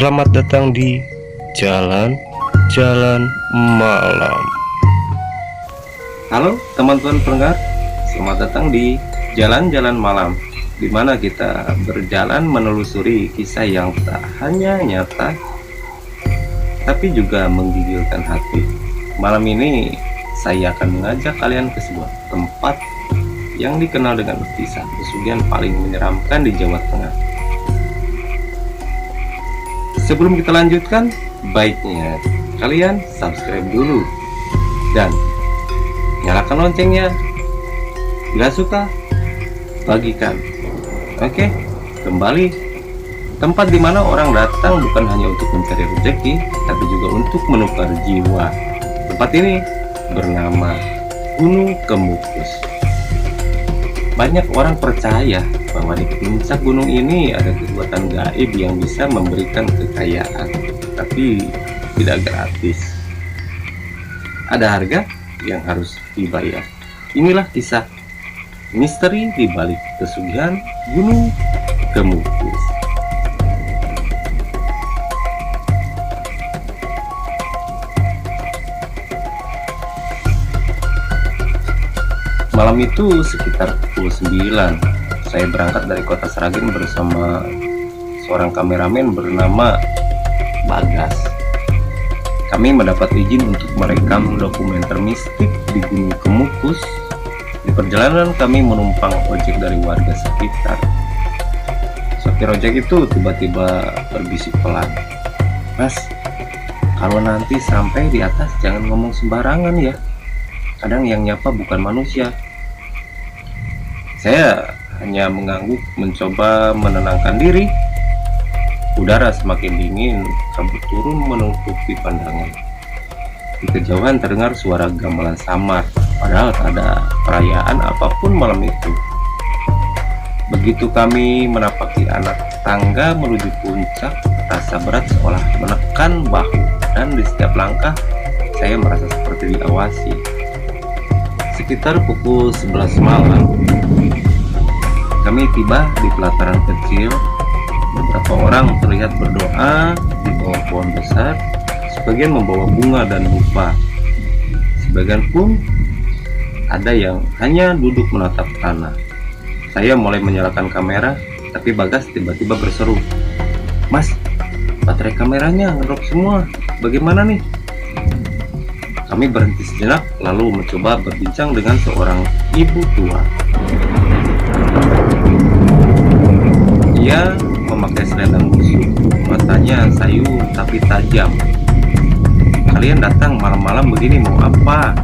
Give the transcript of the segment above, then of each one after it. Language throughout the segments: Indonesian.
Selamat datang di Jalan-Jalan Malam. Halo teman-teman pendengar, selamat datang di Jalan-Jalan Malam, di mana kita berjalan menelusuri kisah yang tak hanya nyata, tapi juga menggigilkan hati. Malam ini saya akan mengajak kalian ke sebuah tempat yang dikenal dengan kisah pesugihan paling menyeramkan di Jawa Tengah. Sebelum kita lanjutkan, baiknya kalian subscribe dulu dan nyalakan loncengnya. Bila suka, bagikan. Oke, kembali. Tempat di mana orang datang bukan hanya untuk mencari rezeki, tapi juga untuk menukar jiwa. Tempat ini bernama Gunung Kemukus. Banyak orang percaya bahwa di puncak gunung ini ada kekuatan gaib yang bisa memberikan kekayaan, tapi tidak gratis. Ada harga yang harus dibayar. Inilah kisah misteri di balik pesugihan Gunung Kemukus. Malam itu sekitar pukul 9, saya berangkat dari kota Sragen bersama seorang kameramen bernama Bagas. Kami mendapat izin untuk merekam dokumenter mistik di Gunung Kemukus. Di perjalanan kami menumpang ojek dari warga sekitar. Sopir ojek itu tiba-tiba berbisik pelan, "Mas, kalau nanti sampai di atas jangan ngomong sembarangan ya. Kadang yang nyapa bukan manusia." Saya hanya mengangguk, mencoba menenangkan diri. Udara semakin dingin, kabut turun menutupi pandangan. Di kejauhan terdengar suara gamelan samar, padahal tak ada perayaan apapun malam itu. Begitu kami menapaki anak tangga menuju puncak, rasa berat seolah menekan bahu, dan di setiap langkah saya merasa seperti diawasi. Sekitar pukul 11 malam, kami tiba di pelataran kecil. Beberapa orang terlihat berdoa di bawah pohon besar. Sebagian membawa bunga dan dupa. Sebagian pun ada yang hanya duduk menatap tanah. Saya mulai menyalakan kamera, tapi Bagas tiba-tiba berseru, "Mas, baterai kameranya ngedrop semua. Bagaimana nih?" Kami berhenti sejenak, lalu mencoba berbincang dengan seorang ibu tua. Ia memakai selendang busuk, matanya sayu tapi tajam. "Kalian datang malam-malam begini mau apa?"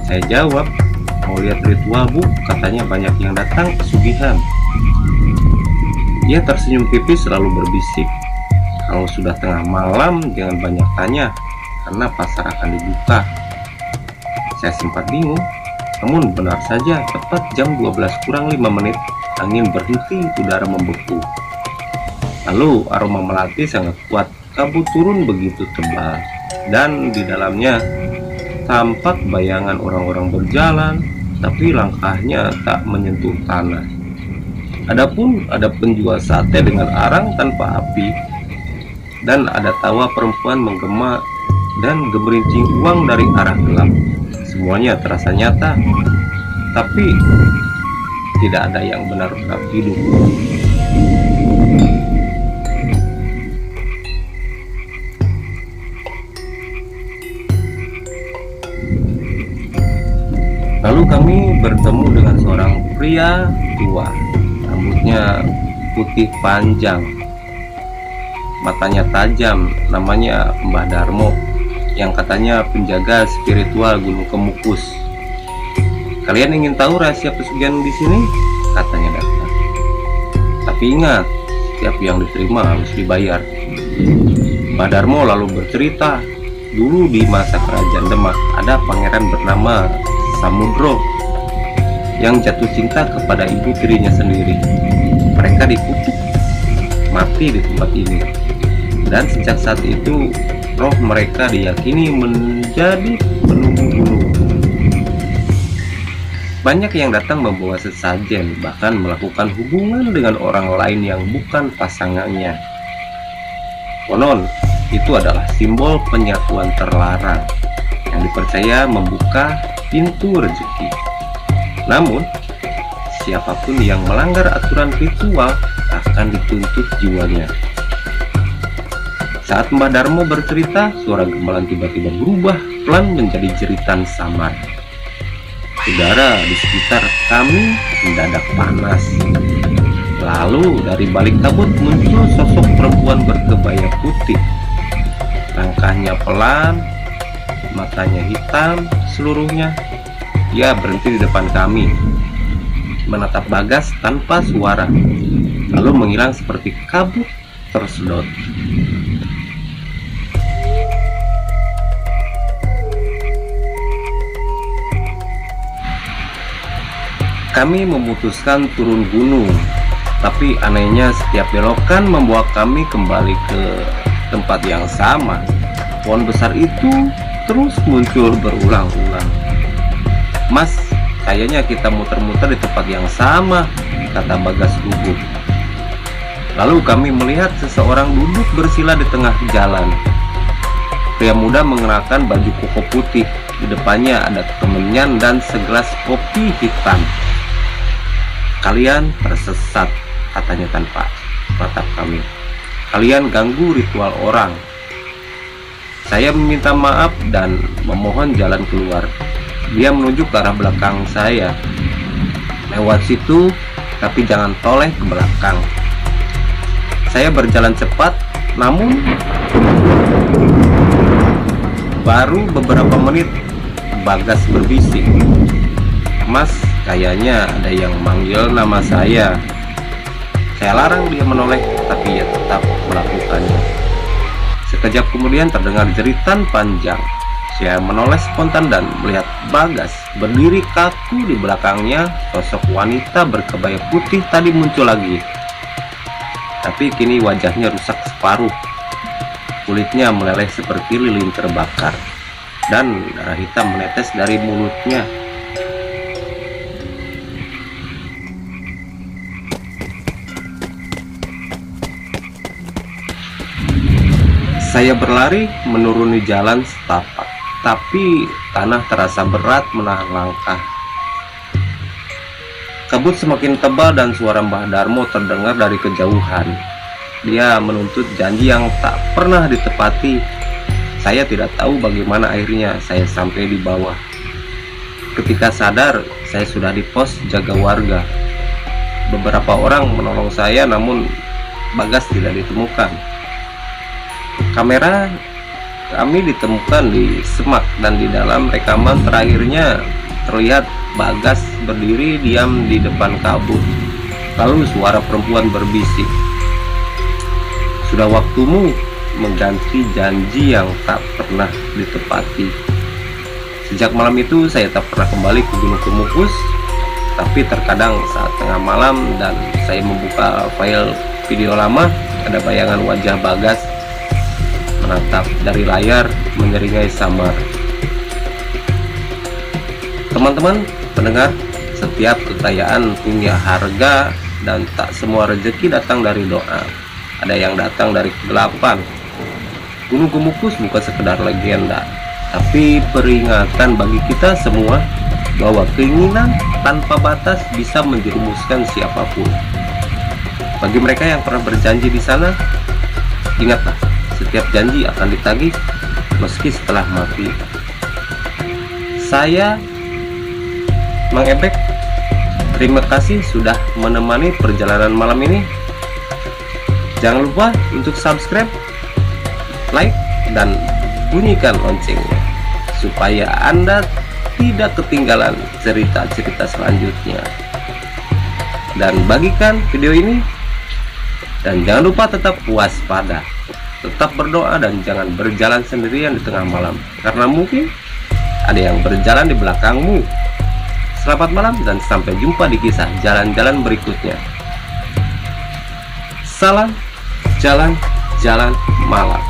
Saya jawab, "Mau lihat ritual bu, katanya banyak yang datang pesugihan." Ia tersenyum tipis lalu berbisik, "Kalau sudah tengah malam jangan banyak tanya, karena pasar akan dibuka." Saya sempat bingung, namun benar saja tepat jam 12 kurang 5 menit angin berhenti, udara membeku. Lalu aroma melati sangat kuat, kabut turun begitu tebal, dan di dalamnya tampak bayangan orang-orang berjalan, tapi langkahnya tak menyentuh tanah. Adapun ada penjual sate dengan arang tanpa api, dan ada tawa perempuan menggema dan gemerincing uang dari arah gelap. Semuanya terasa nyata, tapi tidak ada yang benar-benar hidup. Lalu kami bertemu dengan seorang pria tua, rambutnya putih panjang, matanya tajam, namanya Mbah Darmo, yang katanya penjaga spiritual Gunung Kemukus. "Kalian ingin tahu rahasia pesugihan di sini?" katanya datang. "Tapi ingat, setiap yang diterima harus dibayar." Mbah Darmo lalu bercerita, dulu di masa kerajaan Demak ada pangeran bernama Samudro yang jatuh cinta kepada ibu tirinya sendiri. Mereka dikutuk mati di tempat ini, dan sejak saat itu roh mereka diyakini menjadi penunggu gunung. Banyak yang datang membawa sesajen, bahkan melakukan hubungan dengan orang lain yang bukan pasangannya. Konon, itu adalah simbol penyatuan terlarang yang dipercaya membuka pintu rezeki. Namun, siapapun yang melanggar aturan ritual akan dituntut jiwanya. Saat Mbah Darmo bercerita, suara gamelan tiba-tiba berubah pelan menjadi jeritan samar. Udara di sekitar kami mendadak panas. Lalu dari balik kabut muncul sosok perempuan berkebaya putih. Langkahnya pelan, matanya hitam seluruhnya. Dia berhenti di depan kami, menatap Bagas tanpa suara, lalu menghilang seperti kabut tersedot. Kami memutuskan turun gunung, tapi anehnya setiap belokan membawa kami kembali ke tempat yang sama. Pohon besar itu terus muncul berulang-ulang. "Mas, kayaknya kita muter-muter di tempat yang sama," kata Bagas gugup. Lalu kami melihat seseorang duduk bersila di tengah jalan. Pria muda mengenakan baju koko putih. Di depannya ada kemenyan dan segelas kopi hitam. "Kalian tersesat," katanya tanpa tatap kami. "Kalian ganggu ritual orang." Saya meminta maaf dan memohon jalan keluar. Dia menunjuk ke arah belakang saya. "Lewat situ, tapi jangan toleh ke belakang." Saya berjalan cepat, namun baru beberapa menit Bagas berbisik, "Mas, kayaknya ada yang manggil nama saya." Saya larang dia menoleh, tapi ia tetap melakukannya. Sekejap kemudian terdengar jeritan panjang. Saya menoleh spontan dan melihat Bagas berdiri kaku di belakangnya. Sosok wanita berkebaya putih tadi muncul lagi, tapi kini wajahnya rusak separuh. Kulitnya meleleh seperti lilin terbakar, dan darah hitam menetes dari mulutnya. Saya berlari menuruni jalan setapak, tapi tanah terasa berat menahan langkah. Kabut semakin tebal dan suara Mbah Darmo terdengar dari kejauhan. Dia menuntut janji yang tak pernah ditepati. Saya tidak tahu bagaimana akhirnya saya sampai di bawah. Ketika sadar, saya sudah di pos jaga warga. Beberapa orang menolong saya, namun Bagas tidak ditemukan. Kamera kami ditemukan di semak, dan di dalam rekaman terakhirnya terlihat Bagas berdiri diam di depan kabut. Lalu suara perempuan berbisik, "Sudah waktumu mengganti janji yang tak pernah ditepati." Sejak malam itu saya tak pernah kembali ke Gunung Kemukus. Tapi terkadang saat tengah malam dan saya membuka file video lama, ada bayangan wajah Bagas menatap dari layar menyeringai samar. Teman-teman pendengar, setiap kekayaan punya harga, dan tak semua rezeki datang dari doa. Ada yang datang dari kegelapan. Gunung Kemukus bukan sekedar legenda, tapi peringatan bagi kita semua bahwa keinginan tanpa batas bisa menjerumuskan siapapun. Bagi mereka yang pernah berjanji di sana, ingatlah, setiap janji akan ditagih meski setelah mati. Saya Mang Ebek, terima kasih sudah menemani perjalanan malam ini. Jangan lupa untuk subscribe, like, dan bunyikan loncengnya supaya Anda tidak ketinggalan cerita-cerita selanjutnya. Dan bagikan video ini, dan jangan lupa tetap waspada, tetap berdoa, dan jangan berjalan sendirian di tengah malam, karena mungkin ada yang berjalan di belakangmu. Selamat malam dan sampai jumpa di kisah jalan-jalan berikutnya. Salam jalan-jalan malam.